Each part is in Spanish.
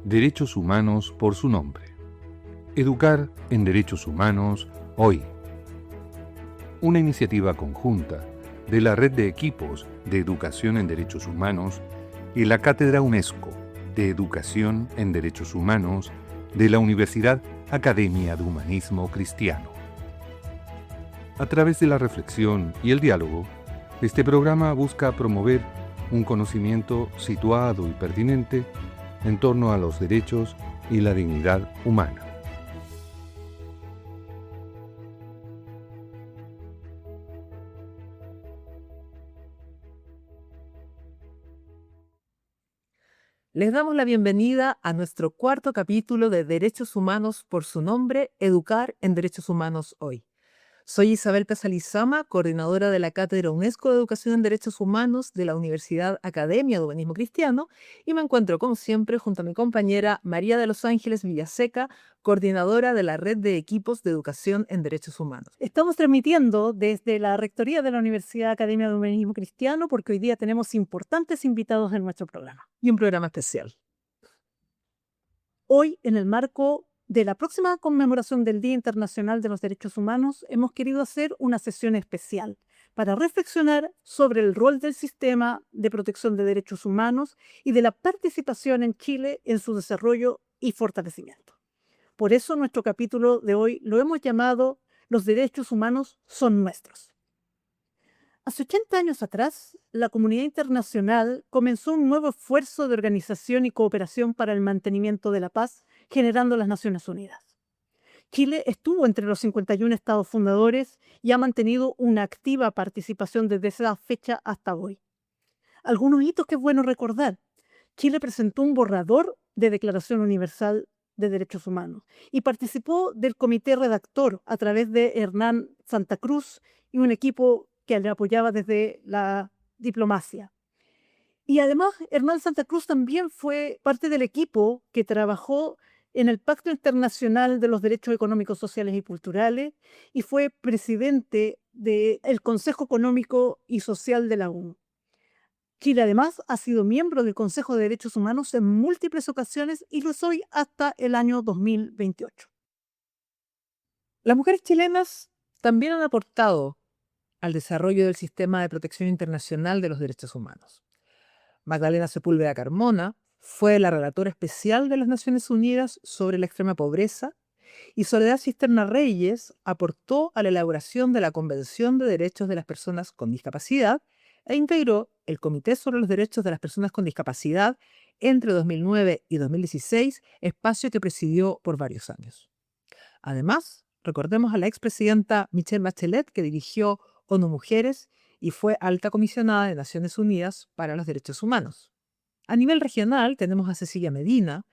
Derechos Humanos por su nombre. Educar en Derechos Humanos hoy. Una iniciativa conjunta de la Red de Equipos de Educación en Derechos Humanos y la Cátedra UNESCO de Educación en Derechos Humanos de la Universidad Academia de Humanismo Cristiano. A través de la reflexión y el diálogo, este programa busca promover un conocimiento situado y pertinente en torno a los derechos y la dignidad humana. Les damos la bienvenida a nuestro cuarto capítulo de Derechos Humanos por su nombre, Educar en Derechos Humanos hoy. Soy Isabel Pesalizama, coordinadora de la Cátedra UNESCO de Educación en Derechos Humanos de la Universidad Academia de Humanismo Cristiano y me encuentro, como siempre, junto a mi compañera María de los Ángeles Villaseca, coordinadora de la Red de Equipos de Educación en Derechos Humanos. Estamos transmitiendo desde la Rectoría de la Universidad Academia de Humanismo Cristiano porque hoy día tenemos importantes invitados en nuestro programa. Y un programa especial. Hoy, en el marco de la próxima conmemoración del Día Internacional de los Derechos Humanos, hemos querido hacer una sesión especial para reflexionar sobre el rol del sistema de protección de derechos humanos y de la participación en Chile en su desarrollo y fortalecimiento. Por eso nuestro capítulo de hoy lo hemos llamado Los derechos humanos son nuestros. Hace 80 años atrás, la comunidad internacional comenzó un nuevo esfuerzo de organización y cooperación para el mantenimiento de la paz, generando las Naciones Unidas. Chile estuvo entre los 51 estados fundadores y ha mantenido una activa participación desde esa fecha hasta hoy. Algunos hitos que es bueno recordar. Chile presentó un borrador de Declaración Universal de Derechos Humanos y participó del comité redactor a través de Hernán Santa Cruz y un equipo que le apoyaba desde la diplomacia. Y además, Hernán Santa Cruz también fue parte del equipo que trabajó en el Pacto Internacional de los Derechos Económicos, Sociales y Culturales y fue presidente del Consejo Económico y Social de la ONU. Chile además ha sido miembro del Consejo de Derechos Humanos en múltiples ocasiones y lo es hoy hasta el año 2028. Las mujeres chilenas también han aportado al desarrollo del sistema de protección internacional de los derechos humanos. Magdalena Sepúlveda Carmona fue la relatora especial de las Naciones Unidas sobre la extrema pobreza y Soledad Cisterna Reyes aportó a la elaboración de la Convención de Derechos de las Personas con Discapacidad e integró el Comité sobre los Derechos de las Personas con Discapacidad entre 2009 y 2016, espacio que presidió por varios años. Además, recordemos a la expresidenta Michelle Bachelet, que dirigió ONU Mujeres y fue alta comisionada de Naciones Unidas para los Derechos Humanos. A nivel regional tenemos a Cecilia Medina,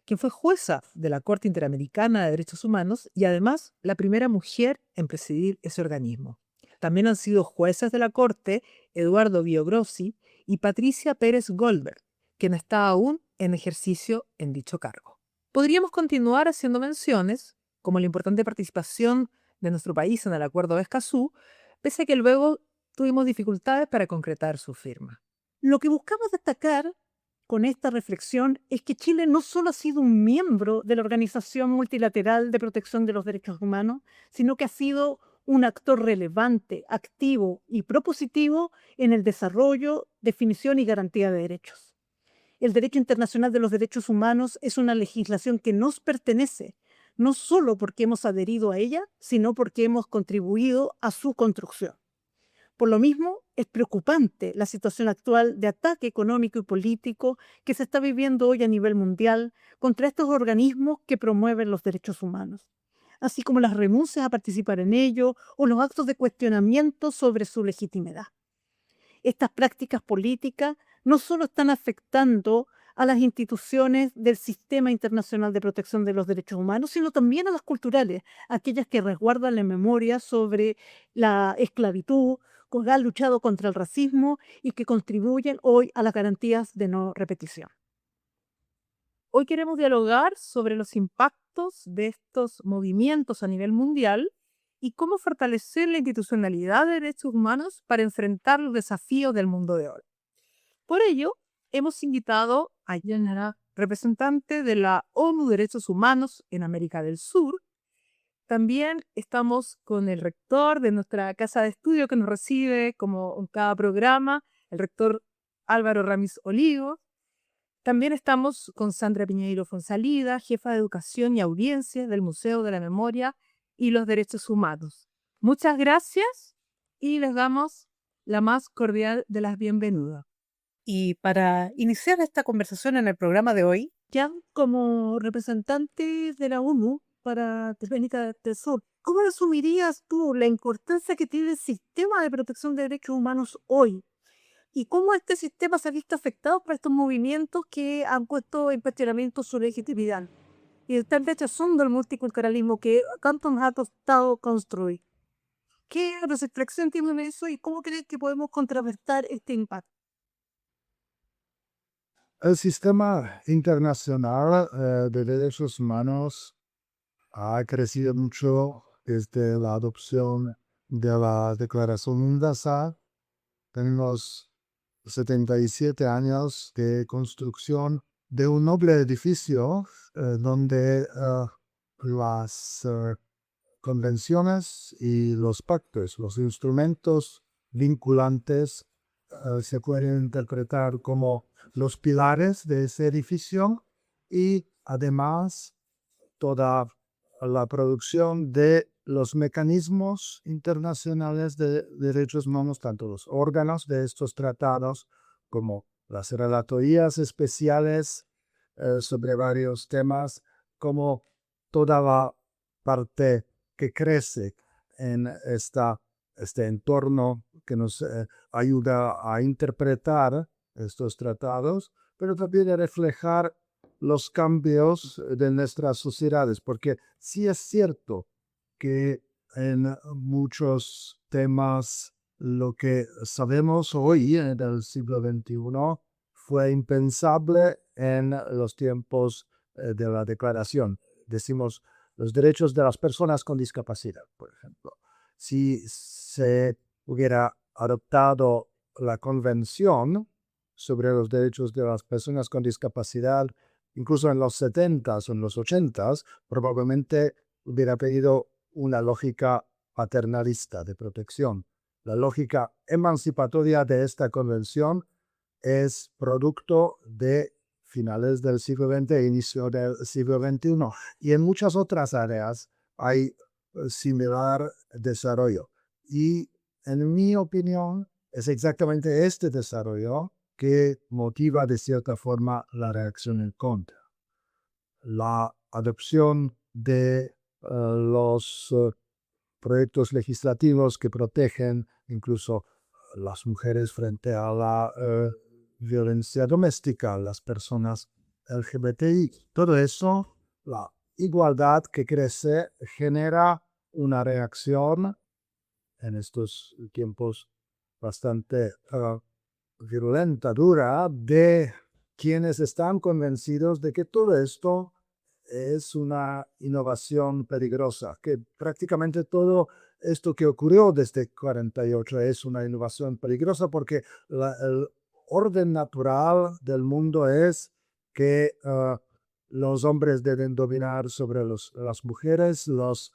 quien fue jueza de la Corte Interamericana de Derechos Humanos y además la primera mujer en presidir ese organismo. También han sido jueces de la Corte Eduardo Biogrossi y Patricia Pérez Goldberg, quien está aún en ejercicio en dicho cargo. Podríamos continuar haciendo menciones, como la importante participación de nuestro país en el Acuerdo de Escazú, pese a que luego tuvimos dificultades para concretar su firma. Lo que buscamos destacar con esta reflexión es que Chile no solo ha sido un miembro de la Organización Multilateral de Protección de los Derechos Humanos, sino que ha sido un actor relevante, activo y propositivo en el desarrollo, definición y garantía de derechos. El derecho internacional de los derechos humanos es una legislación que nos pertenece, no solo porque hemos adherido a ella, sino porque hemos contribuido a su construcción. Por lo mismo, es preocupante la situación actual de ataque económico y político que se está viviendo hoy a nivel mundial contra estos organismos que promueven los derechos humanos, así como las renuncias a participar en ello o los actos de cuestionamiento sobre su legitimidad. Estas prácticas políticas no solo están afectando a las instituciones del Sistema Internacional de Protección de los Derechos Humanos, sino también a las culturales, aquellas que resguardan la memoria sobre la esclavitud, que han luchado contra el racismo y que contribuyen hoy a las garantías de no repetición. Hoy queremos dialogar sobre los impactos de estos movimientos a nivel mundial y cómo fortalecer la institucionalidad de derechos humanos para enfrentar los desafíos del mundo de hoy. Por ello, hemos invitado a Yanara representante de la ONU Derechos Humanos en América del Sur. También estamos con el rector de nuestra casa de estudio que nos recibe como en cada programa, el rector Álvaro Ramis Olivo. También estamos con Sandra Piñeiro Fonsalida, jefa de Educación y Audiencias del Museo de la Memoria y los Derechos Humanos. Muchas gracias y les damos la más cordial de las bienvenidas. Y para iniciar esta conversación en el programa de hoy, ya como representante de la ONU para América del Sur, ¿cómo resumirías tú la importancia que tiene el sistema de protección de derechos humanos hoy? ¿Y cómo este sistema se ha visto afectado por estos movimientos que han puesto en cuestionamiento su legitimidad? Y están rechazando el multiculturalismo que tanto nos ha costado construir. ¿Qué reflexión tienen en eso y cómo creen que podemos contrarrestar este impacto? El sistema internacional de derechos humanos ha crecido mucho desde la adopción de la Declaración Universal. Tenemos 77 años de construcción de un noble edificio donde las convenciones y los pactos, los instrumentos vinculantes se pueden interpretar como los pilares de ese edificio y además toda la producción de los mecanismos internacionales de derechos humanos, tanto los órganos de estos tratados como las relatorías especiales sobre varios temas, como toda la parte que crece en este entorno que nos ayuda a interpretar estos tratados, pero también a reflejar los cambios de nuestras sociedades, porque sí es cierto que en muchos temas lo que sabemos hoy en el siglo XXI fue impensable en los tiempos de la Declaración. Decimos los derechos de las personas con discapacidad, por ejemplo. Si se hubiera adoptado la Convención sobre los derechos de las personas con discapacidad, incluso en los 70s o en los 80s, probablemente hubiera pedido una lógica paternalista de protección. La lógica emancipatoria de esta convención es producto de finales del siglo XX e inicio del siglo XXI. Y en muchas otras áreas hay similar desarrollo. Y en mi opinión, es exactamente este desarrollo que motiva de cierta forma la reacción en contra. La adopción de los proyectos legislativos que protegen incluso las mujeres frente a la violencia doméstica, las personas LGBTI. Todo eso, la igualdad que crece, genera una reacción en estos tiempos bastante virulenta, dura, de quienes están convencidos de que todo esto es una innovación peligrosa, que prácticamente todo esto que ocurrió desde 48 es una innovación peligrosa porque el orden natural del mundo es que los hombres deben dominar sobre las mujeres, los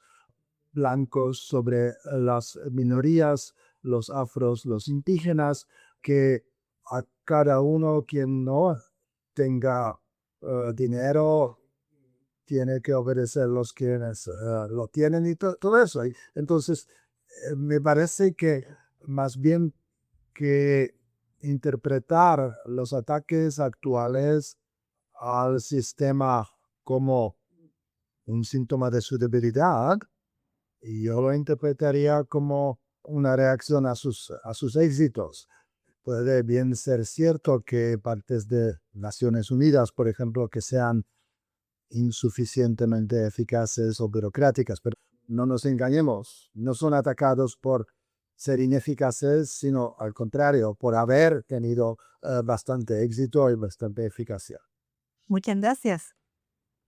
blancos sobre las minorías, los afros, los indígenas, que a cada uno quien no tenga dinero tiene que obedecer los quienes lo tienen y todo eso. Y entonces, me parece que más bien que interpretar los ataques actuales al sistema como un síntoma de su debilidad, yo lo interpretaría como una reacción a sus éxitos. Puede bien ser cierto que partes de Naciones Unidas, por ejemplo, que sean insuficientemente eficaces o burocráticas, pero no nos engañemos, no son atacados por ser ineficaces, sino al contrario, por haber tenido bastante éxito y bastante eficacia. Muchas gracias.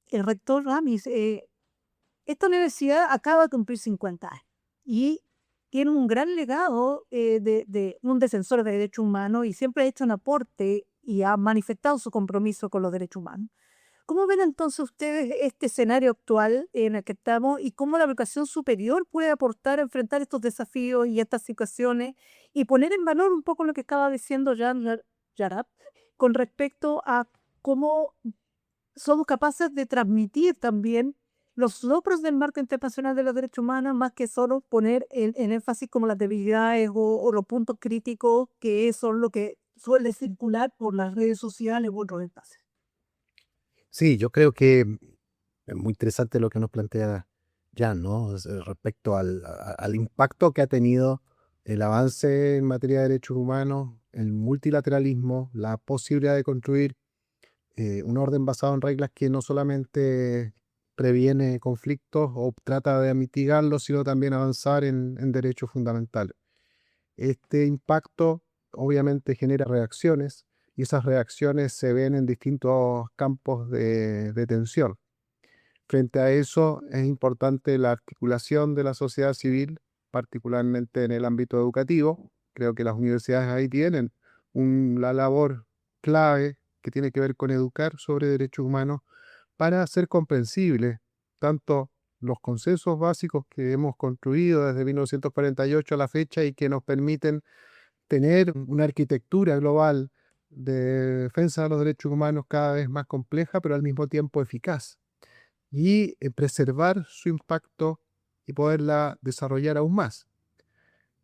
El rector Ramis, esta universidad acaba de cumplir 50 años y tiene un gran legado de un defensor de derechos humanos y siempre ha hecho un aporte y ha manifestado su compromiso con los derechos humanos. ¿Cómo ven entonces ustedes este escenario actual en el que estamos y cómo la educación superior puede aportar a enfrentar estos desafíos y estas situaciones y poner en valor un poco lo que estaba diciendo Yarab con respecto a cómo somos capaces de transmitir también los logros del marco internacional de los derechos humanos, más que solo poner en énfasis como las debilidades o los puntos críticos que son lo que suele circular por las redes sociales u otros espacios? Sí, yo creo que es muy interesante lo que nos plantea Jan, ¿no? Respecto al impacto que ha tenido el avance en materia de derechos humanos, el multilateralismo, la posibilidad de construir un orden basado en reglas que no solamente previene conflictos o trata de mitigarlos, sino también avanzar en derechos fundamentales. Este impacto obviamente genera reacciones y esas reacciones se ven en distintos campos de tensión. Frente a eso es importante la articulación de la sociedad civil, particularmente en el ámbito educativo. Creo que las universidades ahí tienen la labor clave que tiene que ver con educar sobre derechos humanos para hacer comprensibles tanto los consensos básicos que hemos construido desde 1948 a la fecha y que nos permiten tener una arquitectura global de defensa de los derechos humanos cada vez más compleja, pero al mismo tiempo eficaz, y preservar su impacto y poderla desarrollar aún más.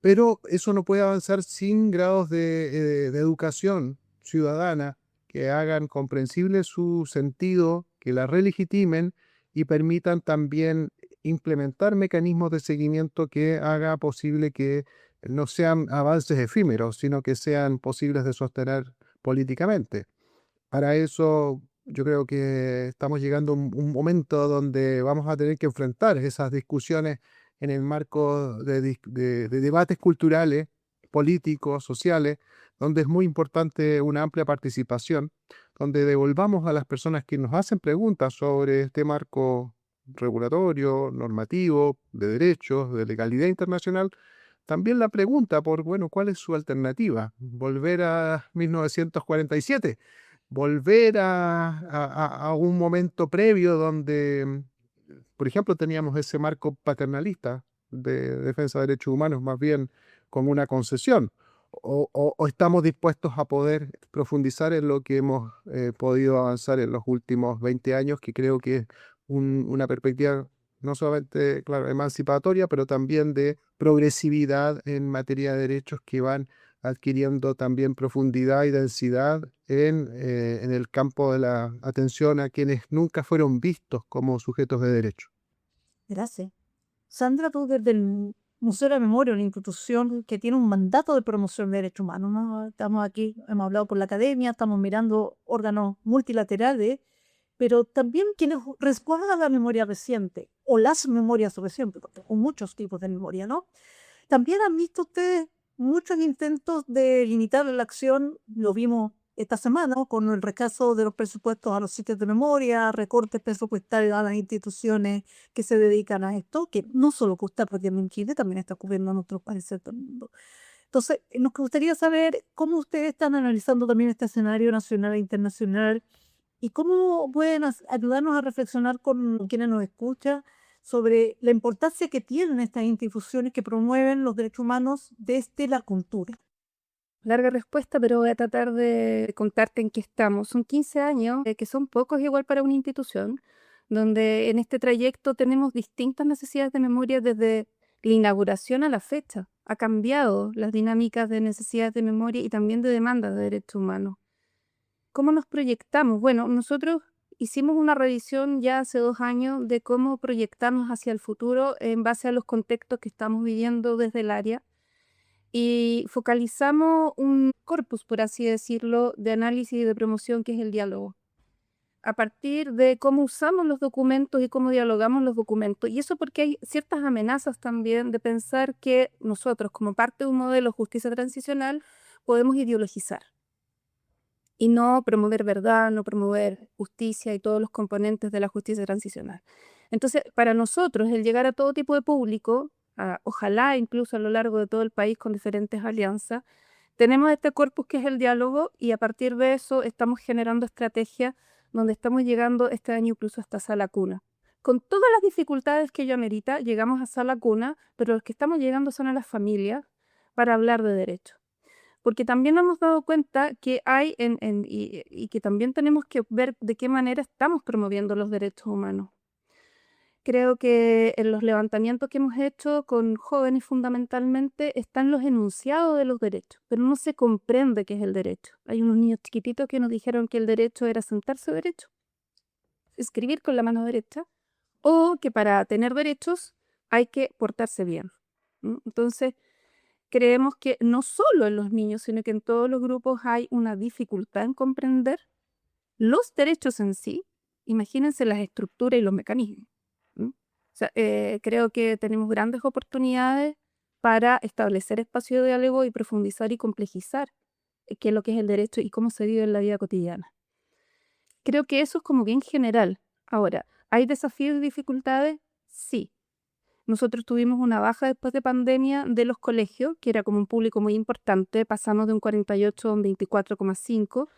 Pero eso no puede avanzar sin grados de educación ciudadana que hagan comprensible su sentido, que la relegitimen y permitan también implementar mecanismos de seguimiento que haga posible que no sean avances efímeros, sino que sean posibles de sostener políticamente. Para eso yo creo que estamos llegando a un momento donde vamos a tener que enfrentar esas discusiones en el marco de debates culturales, políticos, sociales, donde es muy importante una amplia participación, donde devolvamos a las personas que nos hacen preguntas sobre este marco regulatorio, normativo, de derechos, de legalidad internacional, también la pregunta por, bueno, ¿cuál es su alternativa? ¿Volver a 1947? ¿Volver a un momento previo donde, por ejemplo, teníamos ese marco paternalista de defensa de derechos humanos, más bien como una concesión? ¿O estamos dispuestos a poder profundizar en lo que hemos podido avanzar en los últimos 20 años, que creo que es una perspectiva no solamente, claro, emancipatoria, pero también de progresividad en materia de derechos que van adquiriendo también profundidad y densidad en el campo de la atención a quienes nunca fueron vistos como sujetos de derecho? Gracias. Sandra, tú desde el Museo de la Memoria, una institución que tiene un mandato de promoción de derechos humanos, ¿no? Estamos aquí, hemos hablado por la academia, estamos mirando órganos multilaterales, pero también quienes resguardan la memoria reciente o las memorias recientes, porque hay muchos tipos de memoria, ¿no? También han visto ustedes muchos intentos de limitar la acción, lo vimos esta semana, ¿no? Con el rechazo de los presupuestos a los sitios de memoria, recortes presupuestarios a las instituciones que se dedican a esto, que no solo está ocurriendo en Chile, también está ocurriendo en otros países del mundo. Entonces, nos gustaría saber cómo ustedes están analizando también este escenario nacional e internacional y cómo pueden ayudarnos a reflexionar con quienes nos escuchan sobre la importancia que tienen estas instituciones que promueven los derechos humanos desde la cultura. Larga respuesta, pero voy a tratar de contarte en qué estamos. Son 15 años, que son pocos igual para una institución, donde en este trayecto tenemos distintas necesidades de memoria desde la inauguración a la fecha. Ha cambiado las dinámicas de necesidades de memoria y también de demandas de derechos humanos. ¿Cómo nos proyectamos? Bueno, nosotros hicimos una revisión ya hace 2 años de cómo proyectarnos hacia el futuro en base a los contextos que estamos viviendo desde el área y focalizamos un corpus, por así decirlo, de análisis y de promoción que es el diálogo. A partir de cómo usamos los documentos y cómo dialogamos los documentos. Y eso porque hay ciertas amenazas también de pensar que nosotros, como parte de un modelo de justicia transicional, podemos ideologizar y no promover verdad, no promover justicia y todos los componentes de la justicia transicional. Entonces, para nosotros, el llegar a todo tipo de público, ojalá incluso a lo largo de todo el país con diferentes alianzas, Tenemos este corpus que es el diálogo y a partir de eso estamos generando estrategias donde estamos llegando este año incluso hasta sala cuna. Con todas las dificultades que ello amerita, llegamos a sala cuna, pero los que estamos llegando son a las familias para hablar de derechos. Porque también nos hemos dado cuenta que hay y que también tenemos que ver de qué manera estamos promoviendo los derechos humanos. Creo que en los levantamientos que hemos hecho con jóvenes fundamentalmente están los enunciados de los derechos, pero no se comprende qué es el derecho. Hay unos niños chiquititos que nos dijeron que el derecho era sentarse derecho, escribir con la mano derecha, o que para tener derechos hay que portarse bien. Entonces, creemos que no solo en los niños, sino que en todos los grupos hay una dificultad en comprender los derechos en sí. Imagínense las estructuras y los mecanismos. O sea, creo que tenemos grandes oportunidades para establecer espacio de diálogo y profundizar y complejizar qué es lo que es el derecho y cómo se vive en la vida cotidiana. Creo que eso es como bien general. Ahora, ¿hay desafíos y dificultades? Sí. Nosotros tuvimos una baja después de pandemia de los colegios, que era como un público muy importante, pasamos de un 48 a un 24,5.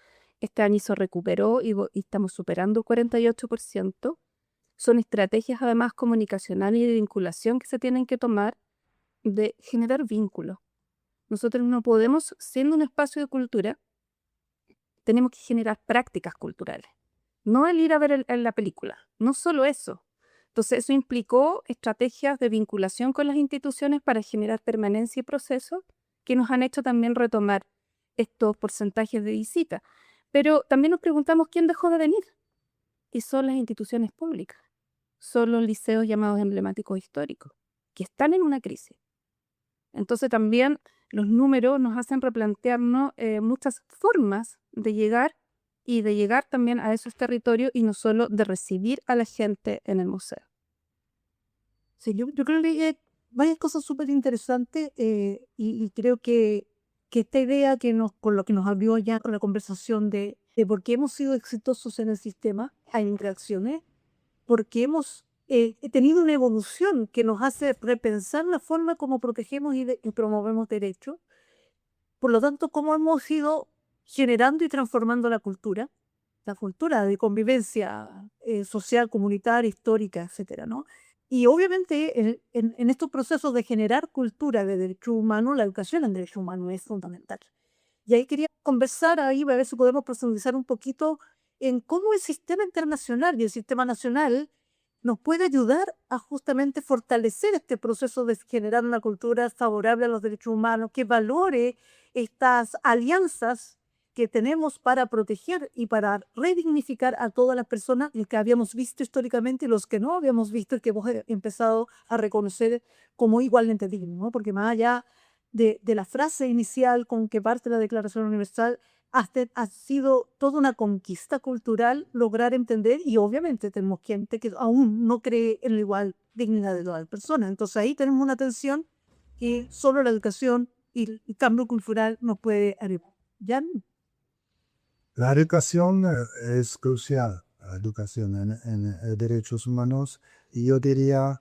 Este año se recuperó y estamos superando el 48%. Son estrategias además comunicacionales y de vinculación que se tienen que tomar de generar vínculos. Nosotros no podemos, siendo un espacio de cultura, tenemos que generar prácticas culturales. No el ir a ver la película, no solo eso. Entonces eso implicó estrategias de vinculación con las instituciones para generar permanencia y procesos que nos han hecho también retomar estos porcentajes de visita. Pero también nos preguntamos quién dejó de venir. Y son las instituciones públicas. Son los liceos llamados emblemáticos históricos, que están en una crisis. Entonces también los números nos hacen replantearnos muchas formas de llegar y de llegar también a esos territorios y no solo de recibir a la gente en el museo. Sí, yo creo que hay varias cosas súper interesantes y creo que esta idea con lo que nos abrió ya con la conversación de por qué hemos sido exitosos en el sistema, hay interacciones, porque hemos tenido una evolución que nos hace repensar la forma como protegemos y promovemos derechos. Por lo tanto, cómo hemos ido generando y transformando la cultura de convivencia social, comunitaria, histórica, etcétera, ¿no? Y obviamente en estos procesos de generar cultura de derechos humanos, la educación en derechos humanos es fundamental. Y ahí quería conversar ahí, a ver si podemos profundizar un poquito en cómo el sistema internacional y el sistema nacional nos puede ayudar a justamente fortalecer este proceso de generar una cultura favorable a los derechos humanos, que valore estas alianzas que tenemos para proteger y para redignificar a todas las personas que habíamos visto históricamente y los que no habíamos visto y que hemos empezado a reconocer como igualmente dignos, ¿no? Porque más allá de la frase inicial con que parte la Declaración Universal, ha sido toda una conquista cultural lograr entender, y obviamente tenemos gente que aún no cree en la igual dignidad de todas las personas. Entonces ahí tenemos una tensión que solo la educación y el cambio cultural nos puede ayudar. ¿Ya? La educación es crucial, la educación en derechos humanos, y yo diría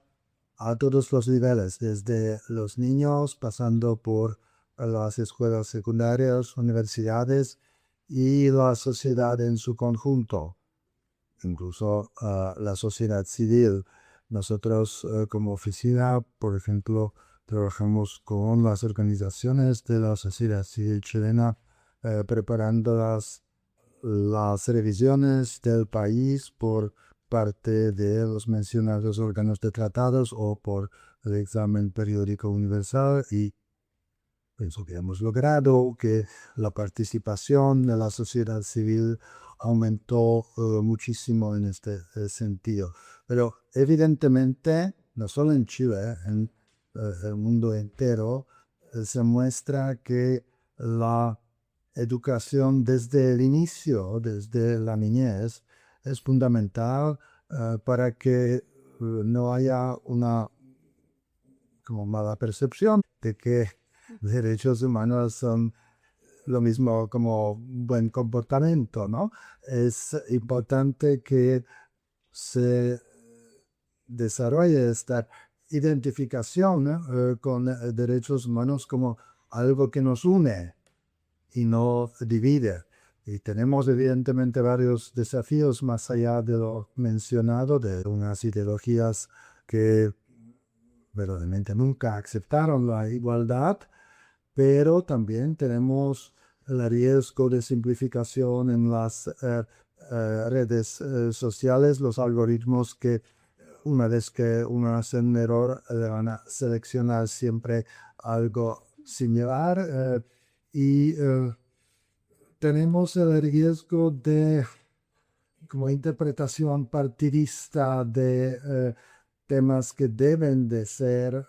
a todos los niveles, desde los niños, pasando por las escuelas secundarias, universidades y la sociedad en su conjunto, incluso la sociedad civil. Nosotros como oficina, por ejemplo, trabajamos con las organizaciones de la sociedad civil chilena preparando las revisiones del país por parte de los mencionados órganos de tratados o por el examen periódico universal, y pienso que hemos logrado que la participación de la sociedad civil aumentó muchísimo en este sentido. Pero evidentemente, no solo en Chile, en el mundo entero, se muestra que la educación desde el inicio, desde la niñez, es fundamental para que no haya una como mala percepción de que derechos humanos son lo mismo como buen comportamiento, ¿no? Es importante que se desarrolle esta identificación con derechos humanos como algo que nos une, y no divide. Y tenemos evidentemente varios desafíos más allá de lo mencionado, de unas ideologías que verdaderamente nunca aceptaron la igualdad, pero también tenemos el riesgo de simplificación en las redes sociales, los algoritmos que una vez que uno hace un error le van a seleccionar siempre algo similar y tenemos el riesgo de como interpretación partidista de temas que deben de ser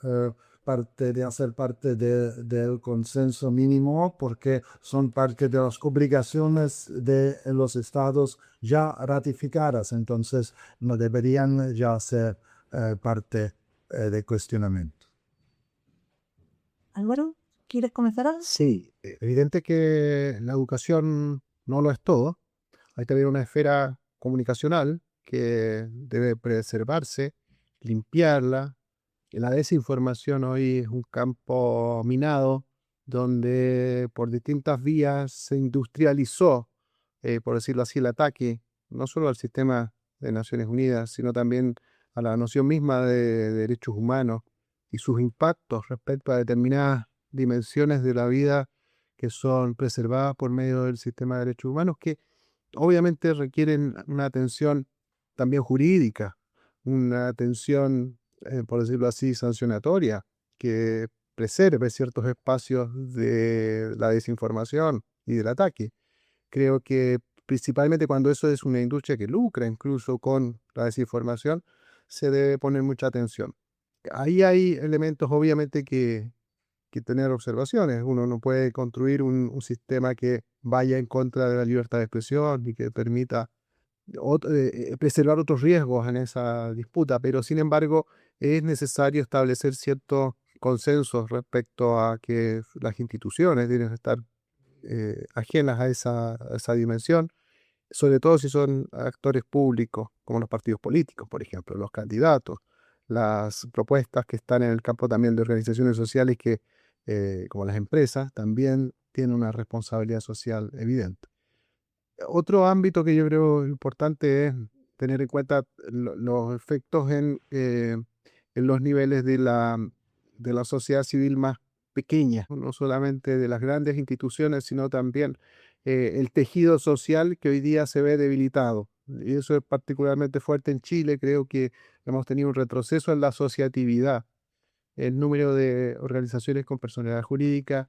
hacer parte del consenso mínimo porque son parte de las obligaciones de los estados ya ratificadas, entonces no deberían ya ser parte de cuestionamiento. Álvaro, ¿quieres comenzar? Sí, evidente que la educación no lo es todo. Hay también una esfera comunicacional que debe preservarse, limpiarla. Y la desinformación hoy es un campo minado donde por distintas vías se industrializó, por decirlo así, el ataque, no solo al sistema de Naciones Unidas, sino también a la noción misma de derechos humanos y sus impactos respecto a determinadas dimensiones de la vida que son preservadas por medio del sistema de derechos humanos, que obviamente requieren una atención también jurídica, una atención, por decirlo así, sancionatoria, que preserve ciertos espacios de la desinformación y del ataque. Creo que principalmente cuando eso es una industria que lucra incluso con la desinformación, se debe poner mucha atención. Ahí hay elementos obviamente que tener observaciones. Uno no puede construir un sistema que vaya en contra de la libertad de expresión y que permita preservar otros riesgos en esa disputa, pero sin embargo es necesario establecer ciertos consensos respecto a que las instituciones deben estar ajenas a esa dimensión, sobre todo si son actores públicos, como los partidos políticos, por ejemplo, los candidatos, las propuestas que están en el campo también de organizaciones sociales que, como las empresas, también tienen una responsabilidad social evidente. Otro ámbito que yo creo importante es tener en cuenta los efectos en los niveles de la sociedad civil más pequeña, no solamente de las grandes instituciones, sino también el tejido social que hoy día se ve debilitado. Y eso es particularmente fuerte en Chile. Creo que hemos tenido un retroceso en la asociatividad. El número de organizaciones con personalidad jurídica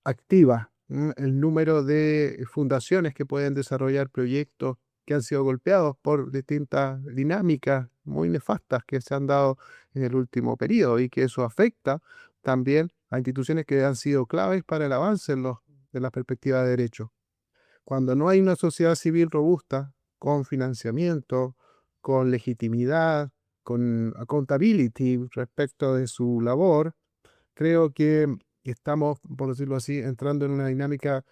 activa, el número de fundaciones que pueden desarrollar proyectos que han sido golpeados por distintas dinámicas muy nefastas que se han dado en el último periodo y que eso afecta también a instituciones que han sido claves para el avance de la perspectiva de derecho. Cuando no hay una sociedad civil robusta, con financiamiento, con legitimidad, con accountability respecto de su labor, creo que estamos, por decirlo así, entrando en una dinámica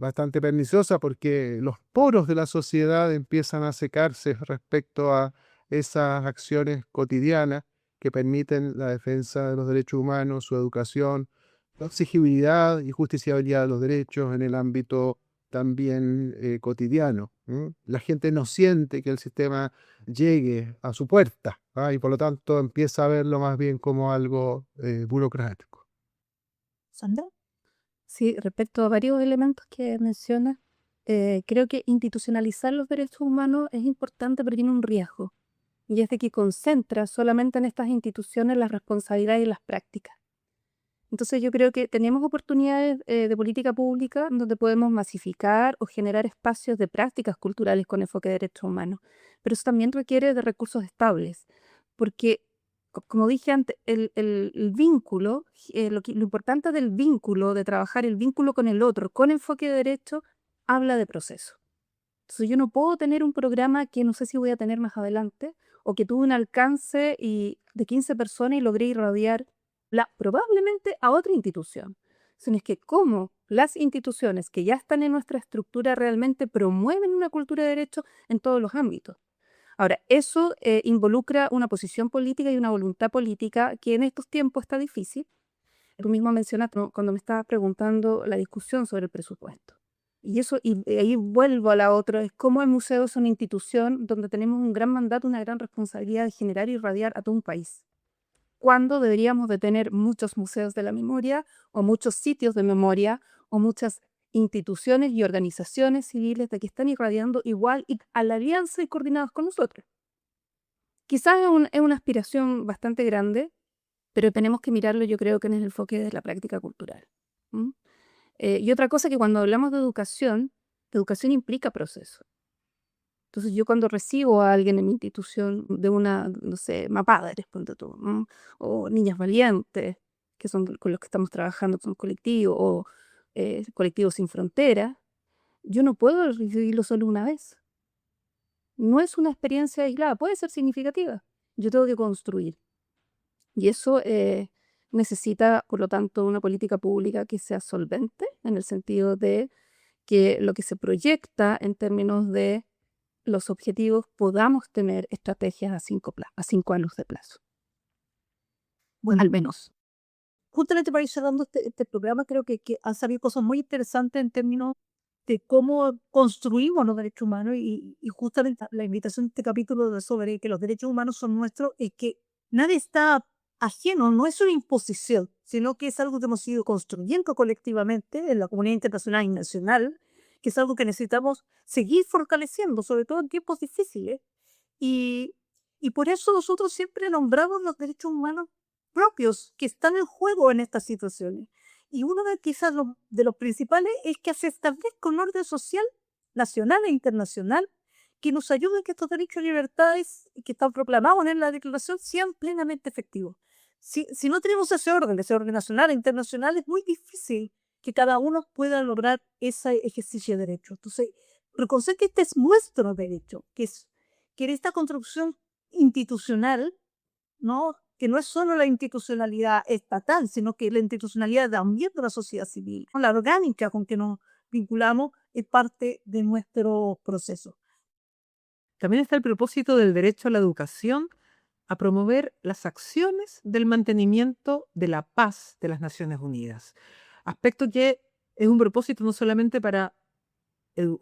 bastante perniciosa porque los poros de la sociedad empiezan a secarse respecto a esas acciones cotidianas que permiten la defensa de los derechos humanos, su educación, la exigibilidad y justiciabilidad de los derechos en el ámbito también cotidiano. La gente no siente que el sistema llegue a su puerta, y por lo tanto empieza a verlo más bien como algo burocrático. Sandra. Sí, respecto a varios elementos que mencionas, creo que institucionalizar los derechos humanos es importante, pero tiene un riesgo, y es de que concentra solamente en estas instituciones las responsabilidades y las prácticas. Entonces yo creo que tenemos oportunidades de política pública donde podemos masificar o generar espacios de prácticas culturales con enfoque de derechos humanos, pero eso también requiere de recursos estables, porque como dije antes, el vínculo, lo importante del vínculo, de trabajar el vínculo con el otro, con enfoque de derecho, habla de proceso. Entonces yo no puedo tener un programa que no sé si voy a tener más adelante, o que tuve un alcance de 15 personas y logré irradiar probablemente a otra institución, sino es que cómo las instituciones que ya están en nuestra estructura realmente promueven una cultura de derecho en todos los ámbitos. Ahora, eso involucra una posición política y una voluntad política que en estos tiempos está difícil, Tú mismo mencionaste, ¿no?, cuando me estabas preguntando la discusión sobre el presupuesto. Y ahí vuelvo a la otra, es cómo el museo es una institución donde tenemos un gran mandato, una gran responsabilidad de generar y irradiar a todo un país. ¿Cuándo deberíamos de tener muchos museos de la memoria o muchos sitios de memoria o muchas instituciones y organizaciones civiles de que están irradiando igual y a la alianza y coordinados con nosotros? Quizás es una aspiración bastante grande, pero tenemos que mirarlo, yo creo que en el enfoque de la práctica cultural. ¿M? Y otra cosa, que cuando hablamos de educación implica proceso. Entonces yo cuando recibo a alguien en mi institución de una, no sé, Mapadres, ponte tú, o Niñas Valientes, que son con los que estamos trabajando con colectivos, o Colectivos Sin Fronteras, yo no puedo recibirlo solo una vez. No es una experiencia aislada, puede ser significativa. Yo tengo que construir. Y eso necesita, por lo tanto, una política pública que sea solvente, en el sentido de que lo que se proyecta en términos de los objetivos podamos tener estrategias a 5 años de plazo, Bueno, al menos. justamente para ir cerrando este programa, creo que han salido cosas muy interesantes en términos de cómo construimos los derechos humanos y justamente la invitación de este capítulo sobre que los derechos humanos son nuestros y que nadie está ajeno, no es una imposición, sino que es algo que hemos ido construyendo colectivamente en la comunidad internacional y nacional, que es algo que necesitamos seguir fortaleciendo, sobre todo en tiempos difíciles. Y, y por eso nosotros siempre nombramos los derechos humanos propios que están en juego en estas situaciones. Y uno de quizás de los principales es que se establezca un orden social nacional e internacional que nos ayude a que estos derechos y libertades que están proclamados en la declaración sean plenamente efectivos. Si no tenemos ese orden nacional e internacional, es muy difícil que cada uno pueda lograr ese ejercicio de derecho. Entonces, reconocer que este es nuestro derecho, que en esta construcción institucional, ¿no?, que no es solo la institucionalidad estatal, sino que la institucionalidad también de la sociedad civil, ¿no?, la orgánica con que nos vinculamos, es parte de nuestro proceso. También está el propósito del derecho a la educación, a promover las acciones del mantenimiento de la paz de las Naciones Unidas. Aspecto que es un propósito no solamente para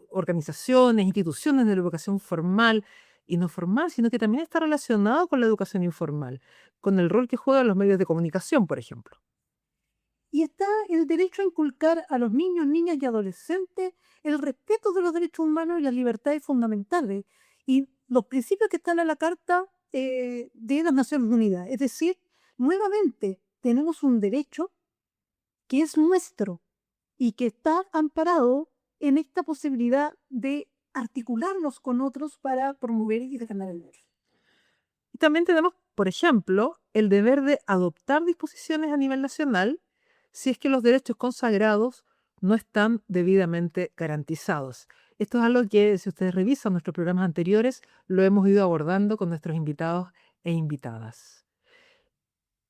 organizaciones, instituciones de la educación formal y no formal, sino que también está relacionado con la educación informal, con el rol que juegan los medios de comunicación, por ejemplo. Y está el derecho a inculcar a los niños, niñas y adolescentes el respeto de los derechos humanos y las libertades fundamentales y los principios que están en la Carta de las Naciones Unidas. Es decir, nuevamente tenemos un derecho que es nuestro y que está amparado en esta posibilidad de articularnos con otros para promover y defender el derecho. Y también tenemos, por ejemplo, el deber de adoptar disposiciones a nivel nacional si es que los derechos consagrados no están debidamente garantizados. Esto es algo que, si ustedes revisan nuestros programas anteriores, lo hemos ido abordando con nuestros invitados e invitadas.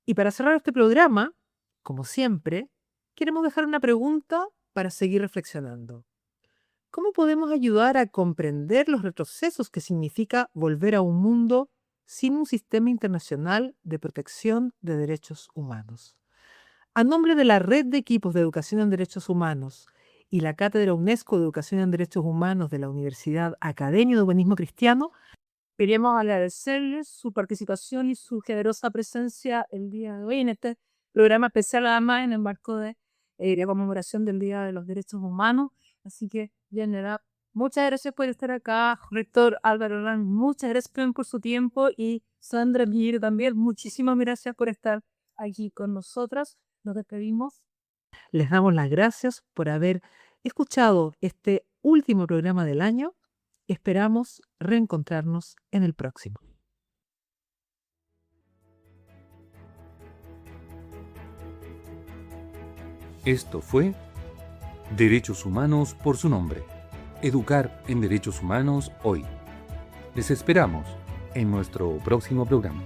Y para cerrar este programa, como siempre, queremos dejar una pregunta para seguir reflexionando. ¿Cómo podemos ayudar a comprender los retrocesos que significa volver a un mundo sin un sistema internacional de protección de derechos humanos? A nombre de la Red de Equipos de Educación en Derechos Humanos y la Cátedra UNESCO de Educación en Derechos Humanos de la Universidad Academia de Humanismo Cristiano, queremos agradecerles su participación y su generosa presencia el día de hoy en este programa especial, además en el marco de la conmemoración del Día de los Derechos Humanos. Así que, Yanela, muchas gracias por estar acá. Rector Álvaro Orlán, muchas gracias por su tiempo. Y Sandra Miller también, muchísimas gracias por estar aquí con nosotras. Nos despedimos. Les damos las gracias por haber escuchado este último programa del año. Esperamos reencontrarnos en el próximo. Esto fue Derechos Humanos por su nombre. Educar en Derechos Humanos hoy. Les esperamos en nuestro próximo programa.